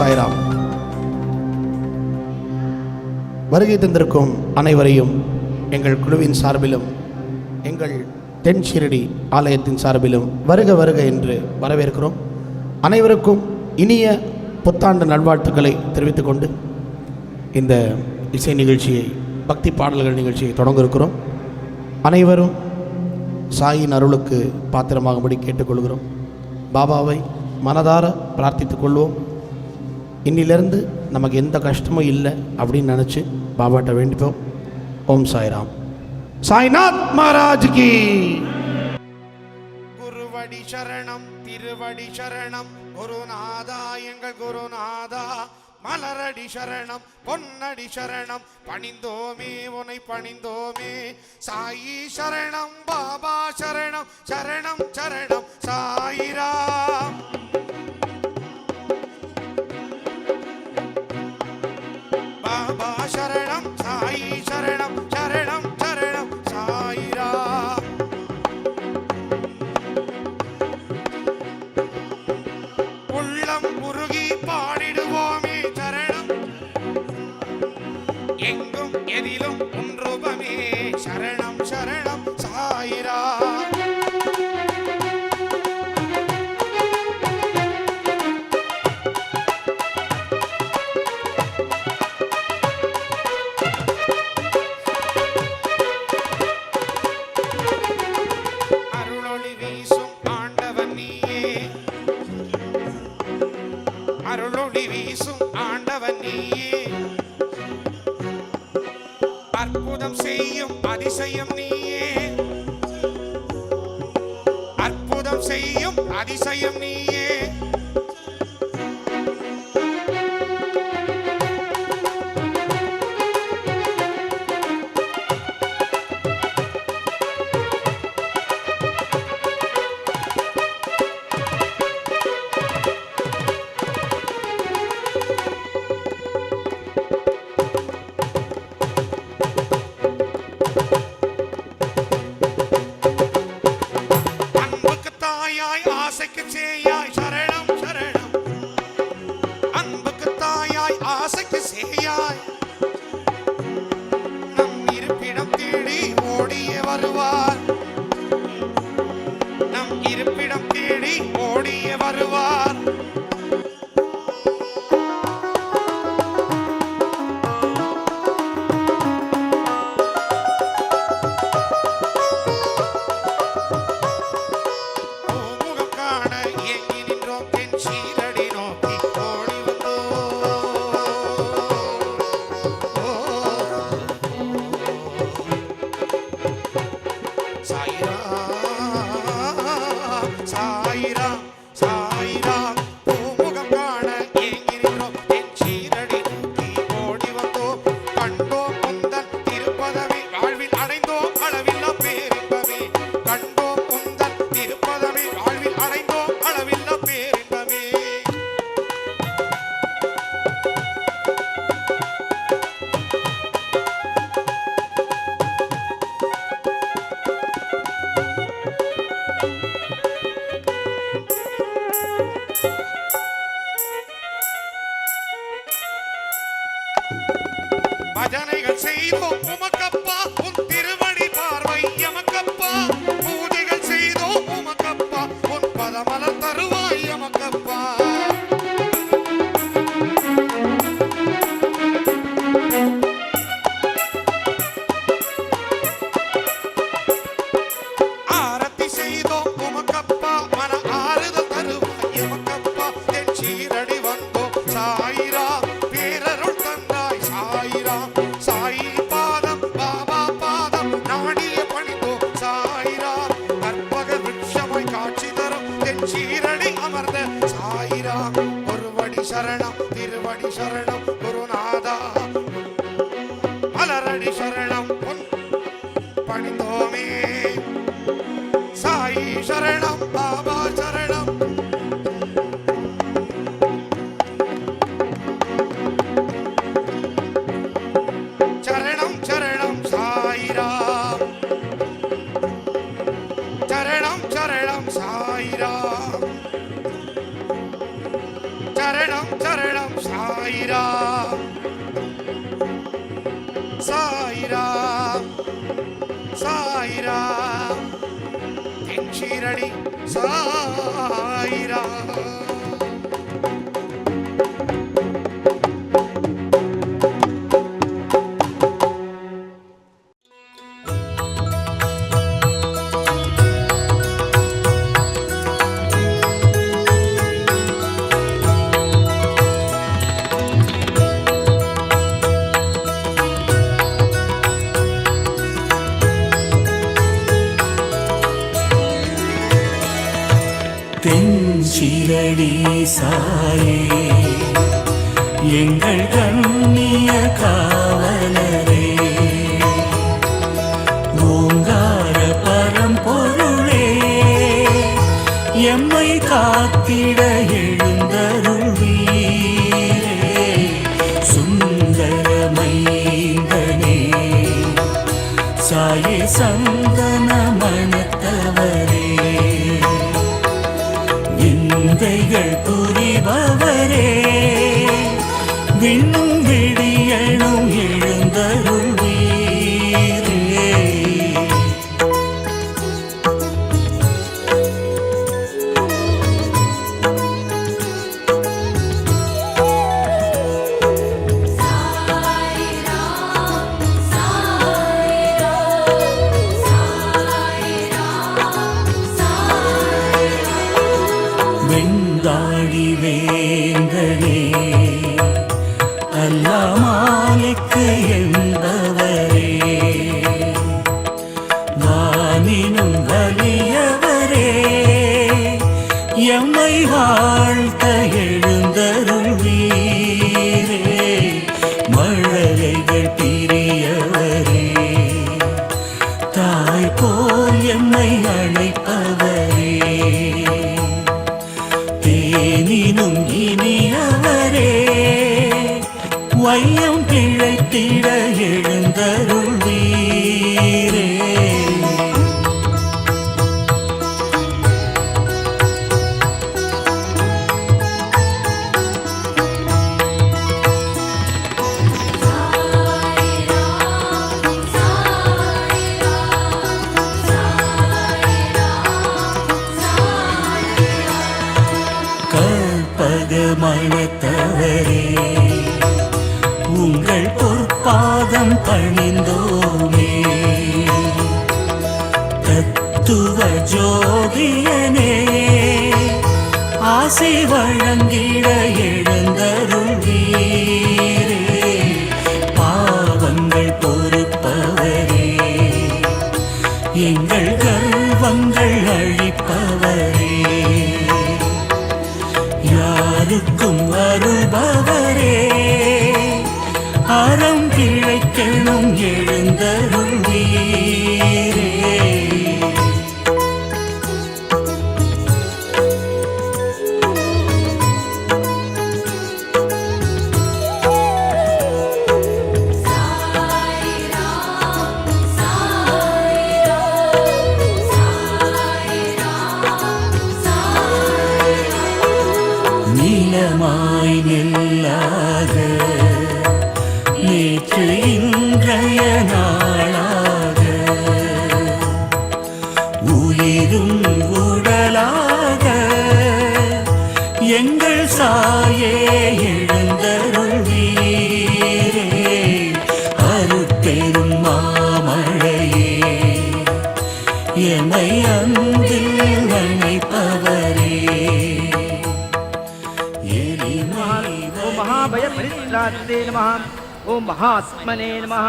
சாய்ராம். வருகை தந்திருக்கும் அனைவரையும் எங்கள் குழுவின் சார்பிலும் எங்கள் தென் ஷிரடி ஆலயத்தின் சார்பிலும் வருக வருக என்று வரவேற்கிறோம். அனைவருக்கும் இனிய புத்தாண்டு நல்வாழ்த்துக்களை தெரிவித்துக் கொண்டு இந்த இசை நிகழ்ச்சியை, பக்தி பாடல்கள் நிகழ்ச்சியை தொடங்க இருக்கிறோம். அனைவரும் சாயின் அருளுக்கு பாத்திரமாகும்படி கேட்டுக்கொள்கிறோம். பாபாவை மனதார பிரார்த்தித்துக் கொள்வோம். இன்னிலிருந்து நமக்கு எந்த கஷ்டமும் இல்லை அப்படின்னு நினச்சி பாபாட்ட வேண்டிப்போம். ஓம் சாய்ராம். சாய்நாத் மகாராஜ் கி. குருவடி சரணம், திருவடி சரணம், குருநாதா எங்கள் குருநாதா. மலரடி சரணம், பொன்னடி சரணம், பணிந்தோமே உனை பணிந்தோமே. சாயி சரணம், பாபா சரணம், சரணம் சரணம் சாயிராம். பாபா சரணம், சாயி சரணம், சரணம் சரணம் சாயிராம். உள்ளம் உருகி பாடிடுவோமே சரணம், எங்கும் எதிலும் ஒன்றுபமே. சரணம் சரணம் சாயிராம். அருளொளி வீசும் ஆண்டவன் நீயே, அருளொளி வீசும் ஆண்டவன் நீயே. அற்புதம் செய்யும் அதிசயம் நீயே, அற்புதம் செய்யும் அதிசயம் நீயே. ஆசைக்கு சேயாய் சரணம் சரணம், அன்புக்கு தாயாய் ஆசைக்கு சேயாய். நம் இருப்பிடம் தேடி ஓடியே வருவார், நம் இருப்பிடம் தேடி ஓடியே வருவார். சாயிராம் சாயிராம் பூமுகம் காண ஏங்கி நின்றோம், என் சீரடி நோக்கி ஓடி வந்தோம். கண்டோம் உந்தன் திருப்பதமே, வாழ்வில் அடைந்தோம் அளவில்லா பேரின்பமே. கண்டோம் உந்தன் திருப்பதமே, வாழ்வில் அடைந்தோம் அளவில்லா பேரின்பமே. பஜனைகள் செய்தோம் உமக்கப்பா, உன் திருவடி பார்வை எமக்கப்பா. பூஜைகள் செய்தோம் உமக்கப்பா, உன் பதமலர் தருவாய் எமக்கப்பா. ஆரத்தி செய்தோம் உமக்கப்பா, மன ஆறுதல் தருவாய் எமக்கப்பா. என் சீரடி வந்தோம் சாயிராம், பேரருள் தந்தாய் சாயிராம். சாயி பாதம் பாபா பாதம் நாடிய பணிந்தோம் சாயிராம். கற்பக விருட்சமாய் காட்சி தரும் என் சீரடி அமர்ந்த சாயிராம். ஒருவடி சரணம், திருவடி சரணம், குருநாதா. மலரடி சரணம், பொன் பணிந்தோமே. சாயி சரணம், பாபா சரணம். சரணம் சரணம் சாயிராம், சரணம் சரணம் சாயிராம், சரணம். சரணம் சாயிராம் சாயிராம் சாயிராம் தென் ஷீரடி சாயிராம். தென்சிரடி சாயே எங்கள் கண்ணிய காவலரே, ஓங்கார பரம்பொருளே, எம்மை காத்திட எழுந்தருள்வீரே. சுந்தரமைந்தனே சாயே சந்தன மணத்தவரே, விந்தைகள் புரிபவரே, விண்ணும் விடியணும் எழுந்தருள்வீரே. வெந்தாழி வேந்தனே அல்லாமாலுக்கு என்பவரே, வானினும் வலியவரே, எம்மை வாழ்த்த எழுந்தருள்வீரே. மழலைகள் பிரியவரே, தாய் போல் எம்மை அழைப்பவரே, தேனினும் இனியவரே, வையம் பிழைத்திட எழுந்தருள்வீரே. மணத்தவரே, உங்கள் பொற்பாதம் பணிந்தோமே. தத்துவ ஜோதியனே, ஆசை வழங்கிட எழுந்தருள்வீரே. பாவங்கள் பொறுப்பவரே, எங்கள் கர்வங்கள் அழிப்பவரே, யாருக்கும் வருபவரே, அறம் பிழைக்கணும் எழுந்தருள்வீரே. நீலமாய் நெல்லாக நேற்று இன்றைய நாளாக, உயிரும் உடலாக எங்கள் சாயே எழுந்தருள்வீரே. அருட்பெரும் மாமழையே, எமை அன்பில் நினைப்பவரே. ओम महाभय परित्रात्रे नमः, ओम महात्मने नमः,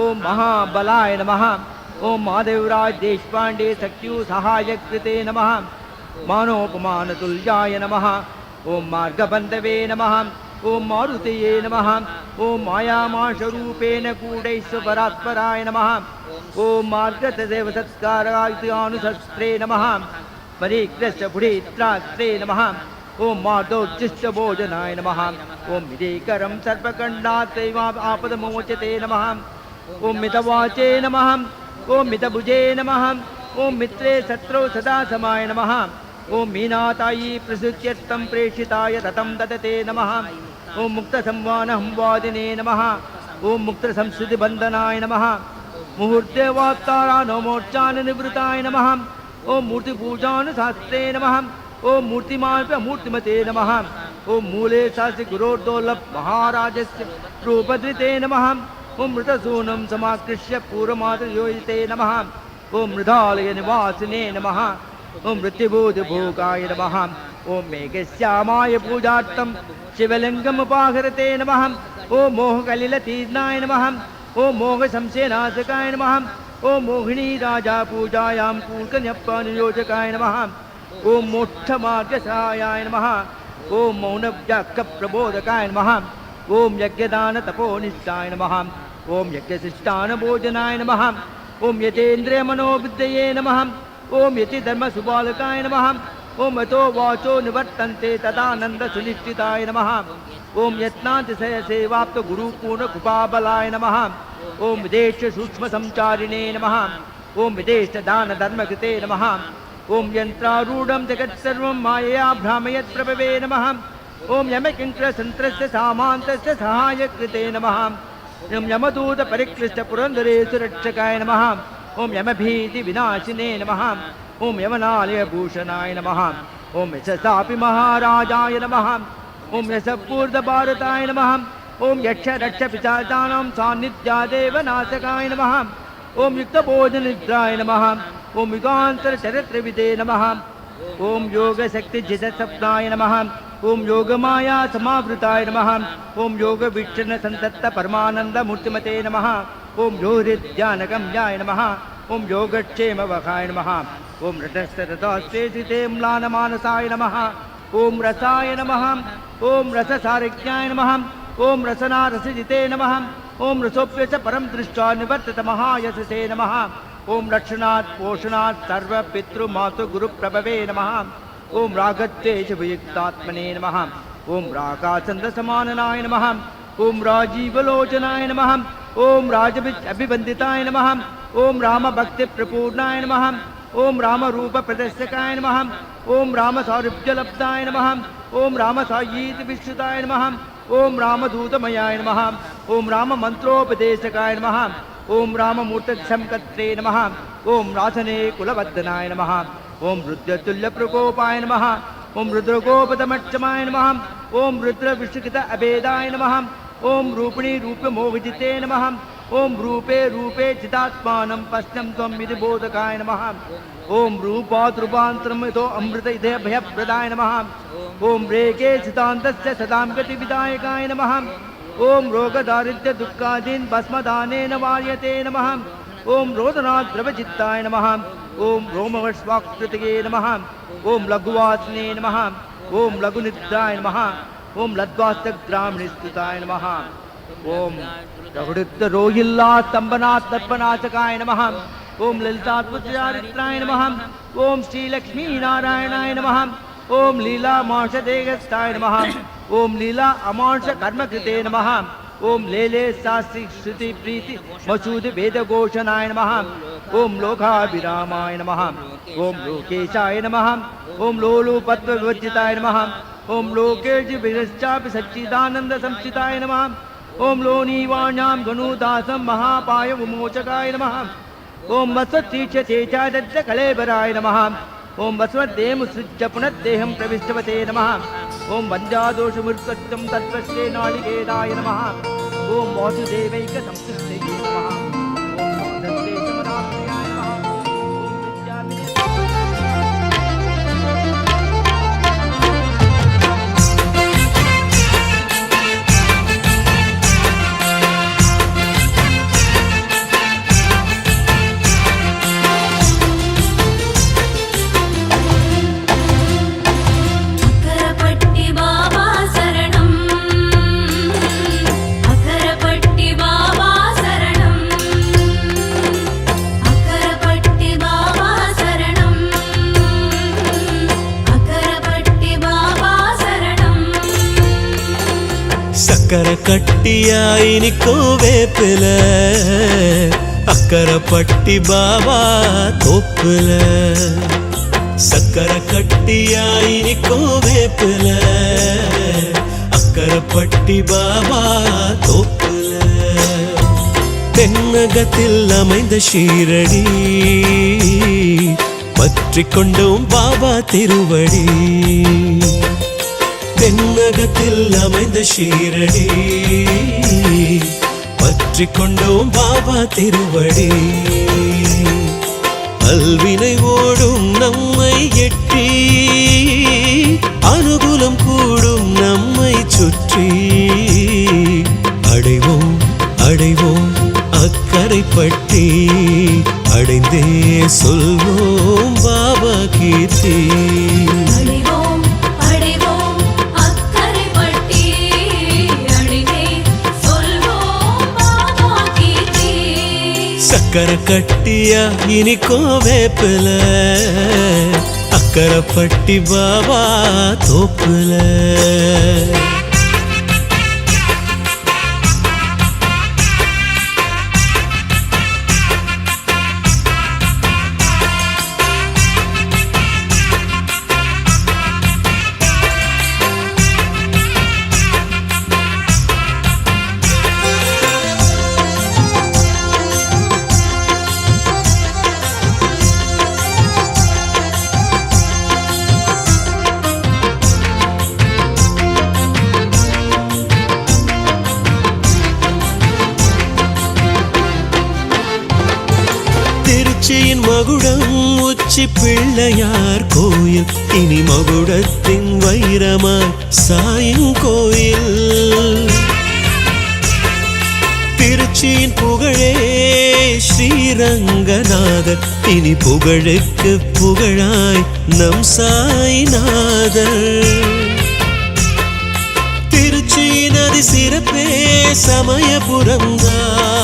ओम महाबलाय नमः, ओम महादेवराज देशपांडे शक्त्यु सहायक कृते नमः, मानोपमान तुल्याय नमः, ओम मार्गबंधवे नमः, ओम मारुतये नमः, ओम मायामाशरूपेण कूटैश्वरात्पराय नमः, ओम मार्गतदेव सत्कारायुतानुशस्त्रे नमः, परिकृष्ट पुढित्रात्रे नमः, ओम माधोज्जिष्ट भोजनाय नमः, ओम मिदेकरं सर्वकण्डात्रैवाप आपदमोचते नमः, ओम मितवाचे नमः, ओम मितभुजे नमः, ओम मित्रे शत्रौ सदा समाय नमः, ओम मीनातायी प्रसूत्यर्थं प्रेषिताय ततं ददते नमः ओम मुक्तसंवानहं वादिने नमः ओम मुक्तसंस्कृतिबन्धनाय नमः मुहूर्तेवात्तारानो मोर्चाननिवृताय नमः ओम मूर्तिपूजानुशास्त्रे नमः ओम मूर्तिमते नमः ओम मूले शास्त्रि गुरोर्दोलभ महाराजस्य रूपधृते नमः ओम मृतसूनं समाकृष्य पूर्वमातयोजिते नमः ओम मृधालय निवासिने नमः ओम मृत्युभूतभोगाय नमः ओम मेघश्यामाय पूजार्थं शिवलिङ्गमुपाहरते नमः ओम मोहकलिलतीर्णाय नमः ओम मोहसंशयनाशकाय नमः ओम मोहिनी राजा पूजायां कूर्कन्यप्पनियोजकाय नमः ओम मोक्षमार्गसहायाय नमः ओम मौनव्याख्यप्रबोधकाय नमः ओम यज्ञदानतपोनिष्ठाय नमः ओम यज्ञशिष्टानभोजनाय नमः ओम यतेन्द्रियमनोबुद्धये नमः ओम यतिधर्मसुबालकाय नमः ओम यतो वाचो निवर्तन्ते तदानन्दसुनिश्चिताय नमः ओम यत्नातिशयसेवाप्त गुरुपूर्णकृपाबलाय नमः ओम विदेशसूक्ष्मसंचारिणे नमः ओम विदेशदानधर्मकृते नमः ओम यन्त्रारूढं जगत्सर्वं मायया भ्रामयत् प्रभवे नमः ओम यमकिङ्करसन्त्रस्य सामान्तस्य सहायकृते नमः ओम यमदूतपरिक्लिष्टपुरन्दरेशुरक्षकाय नमः ओम यमभीतिविनाशिने नमः ओम यमनालयभूषणाय नमः ओम यशसापि महाराजाय नमः ओम यशपूर्धभारताय नमः ओम यक्षरक्षपिशाचानां सान्निध्यादेव नाशकाय नमः ओम युक्तभोजनिद्राय नमः ओम युगान्तरचरित्रविदे नमः ओम योगशक्तिजितसप्नाय नमः ओम योगमाया समावृताय नमः ओम योगवीक्षणसन्तप्तपरमानन्दमूर्तिमते नमः ओम योहृद्यानगम्याय नमः ओम योगक्षेमवहाय नमः ओम रथस्थरथास्ते म्लानमानसाय नमः ओम रसाय नमः ओम रससारिज्ञाय नमः ओम रसनारसजिते नमः ओम रसोप्यच परं दृष्ट्वा निवर्तत महायशसे नमः ओम रक्षणात् पोषणात् सर्वपितृमातुगुरुप्रभवे नमः ओम रागद्वेषवियुक्तात्मने नमः ओम रागाचन्द्रसमाननाय नमः ओम राजीवलोचनाय नमः ओम राजभिवन्दिताय नमः ओम रामभक्तिप्रपूर्णाय नमः ओम रामरूपप्रदर्शकाय नमः ओम रामसारुप्यलब्धाय नमः ओम रामसायीतिविश्रुताय नमः ओम रामदूतमयाय नमः ओम राममन्त्रोपदेशकाय नमः ओम राममूर्तिसंकर्त्रे नमः ओम रासने कुलवर्धनाय नमः ओम रुद्रतुल्यप्रकोपाय नमः ओम रुद्रगोपदमक्षमाय नमः ओम रुद्रविष्णुकित अभेदाय नमः ओम रूपिणी रूपमोहजिते नमः ओम रूपे रूपे चिदात्मानं पश्यं त्वं इति बोधकाय नमः ओम रूपात् रूपान्तरमितो अमृत इदे भयप्रदाय नमः ओम रेके चिदान्तस्य सदां गतिविदायकाय नमः ओम रोगदारिद्र्य दुःखादीन् भस्मदानेन वार्यते नमः ओम रोदनात् द्रवचित्ताय नमः ओम रोमवश्वाकृतये नमः ओम लघुवासने नमः ओम लघुनिद्राय नमः ओम लद्वास्तग्रामणिस्तुताय नमः ओम रोहिल्लास्तंभनात् तर्पणाचकाय नमः ओम ललितात्मचारित्राय नमः ओम श्रीलक्ष्मीनारायणाय नमः ओम लीलामांशदेहस्थाय नमः ओम लीला अमांश कर्मकृते नमः ओम लेले शास्त्री श्रुति प्रीति मसूद वेदघोषणाय नमः ओम लोकाभिरामाय नमः ओम लोकेशाय नमः ओम लोलुपत्वविवर्जिताय नमः ओम लोकेश विरश्चापि सच्चिदानंद संस्थिताय नमः ओम लोनीवाण्यां गणुदासं महापाय विमोचकाय नमः ओम वस्वतीक्षचेचादद्य कलेबराय नमः ओम वस्वदेमुसृज्य पुनर्देहं प्रविष्टवते नमः ओम वन्द्यादोषमुत्सत्यं तत्त्वस्ते नालिकेदाय नमः ओम वासुदेवैकसंस्तुष्टये नमः ओम नमस्ते समराप्रियाय नमः ओम विद्यामिने சக்கர கட்டியாய் நிற்கும் வேப்பில அக்கரப்பட்டி பாபா தோப்புல சக்கரை கட்டியாய் இனிக்கும் வேப்பில அக்கரைப்பட்டி பாபா தோப்புல தென்னகத்தில் அமைந்த ஷீரடி பற்றிக் கொண்டோம் பாபா திருவடி தென்னகத்தில் அமைந்த ஷீரடி பற்றிக் கொண்டோம் பாபா திருவடி அல்வினை ஓடும் நம்மை எட்டி அனுகூலம் கூடும் நம்மை சுற்றி அடைவோம் அடைவோம் அக்கரைப்பட்டி அடைந்தே சொல்வோம் பாபா கீர்த்தி அடைவோம் அடைவோம் அக்கரைப்பட்டி அடைந்தே சொல்வோம் பாபா கீர்த்தி சக்கரை கட்டியா இனிக்கும் வேப்பில அக்கரைப்பட்டி பாபா தோப்புல திருச்சியின் மகுடம் உச்சி பிள்ளையார் கோயில் இனி மகுடத்தின் வைரமாய் சாயும் கோயில் திருச்சியின் புகழே ஸ்ரீரங்கநாதர் இனி புகழுக்கு புகழாய் நம் சாய்நாதர் திருச்சியின் அதி சிறப்பே சமயபுரம்தான்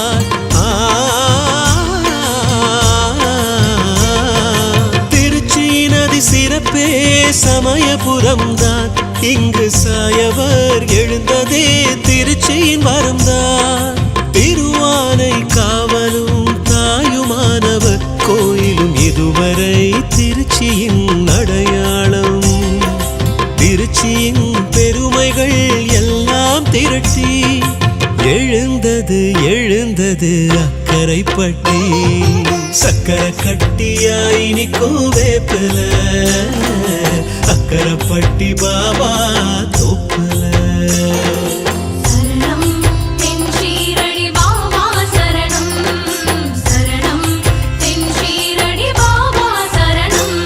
சிறப்பே சமயபுரம்தான் இங்கு சாயவர் எழுந்ததே திருச்சியின் வரம்தான் திருவானை காவலும் தாயுமானவர் கோயிலும் இதுவரை திருச்சியின் அடையாளம் திருச்சியின் பெருமைகள் எல்லாம் திரட்டி எழுந்தது எழுந்தது அக்கரைப்பட்டி சக்கரை கட்டியாய் இனிக்கும் வேப்பில அக்கரைப்பட்டி பாபா தோப்புல சரணம் தென் ஷீரடி பாபா சரணம் சரணம் தென் ஷீரடி பாபா சரணம்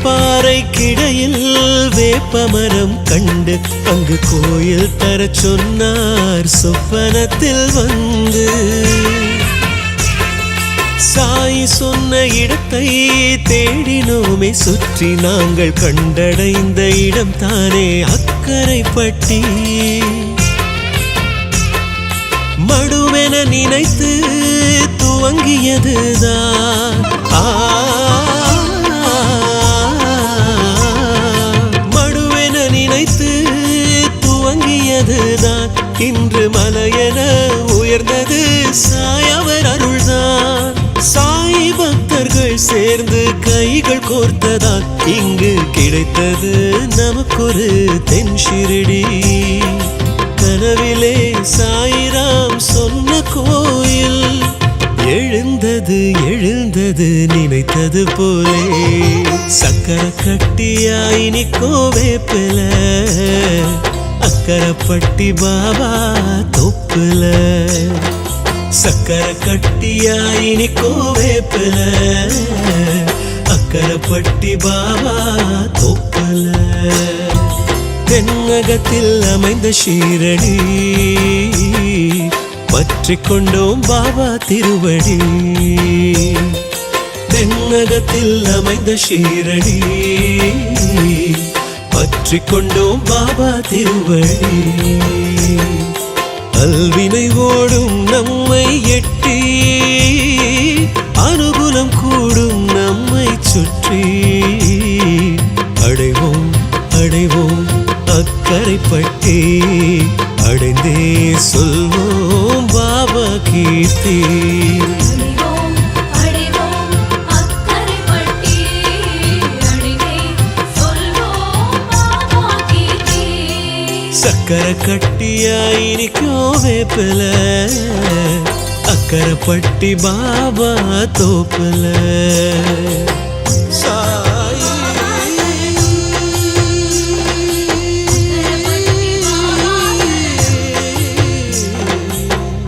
பாறைக்கிடையில் வேப்பமரம் கண்டு அங்கு கோயில் தர சொன்னார் சொப்பனத்தில் வந்து சாய் சொன்ன இடத்தை தேடினோமே சுற்றி நாங்கள் கண்டடைந்த இடம் தானே அக்கரைப்பட்டி மடுவென நினைத்து துவங்கியதுதான் துவங்கியதுதான் இன்று மலையென உயர்ந்தது சாயவர் அருள்தான் சாய் பக்தர்கள் சேர்ந்து கைகள் கோர்த்ததால் இங்கு கிடைத்தது நமக்கொரு தென் ஷிரடி கனவிலே சாயிராம் சொன்ன கோயில் எழுந்தது எழுந்தது நினைத்தது போலே சக்கரை கட்டியாய் இனிக்கும் வேப்பில அக்கரைப்பட்டி பாபா தோப்புல சக்கரை கட்டியாய் இனிக்கும் வேப்பில அக்கரைப்பட்டி பாபா தோப்புல தென்னகத்தில் அமைந்த ஷீரடி பற்றிக் கொண்டோம் பாபா திருவடி தென்னகத்தில் அமைந்த ஷீரடி பற்றிக் கொண்டோம் பாபா திருவடி அல்வினை ஓடும் நம்மை எட்டி அனுகூலம் கூடும் நம்மை சுற்றி அடைவோம் அடைவோம் அக்கரைப்பட்டி அடைந்தே சொல்வோம் பாபா கீர்த்தி அடைவோம் அடைவோம் அக்கரைப்பட்டி அடைந்தே சொல்வோம் பாபா கீர்த்தி சக்கரை கட்டியாய் இனிக்கும் வேப்பில அக்கரைப்பட்டி பாபா தோப்புல சாயி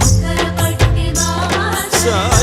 அக்கரைப்பட்டி பாபா சாயி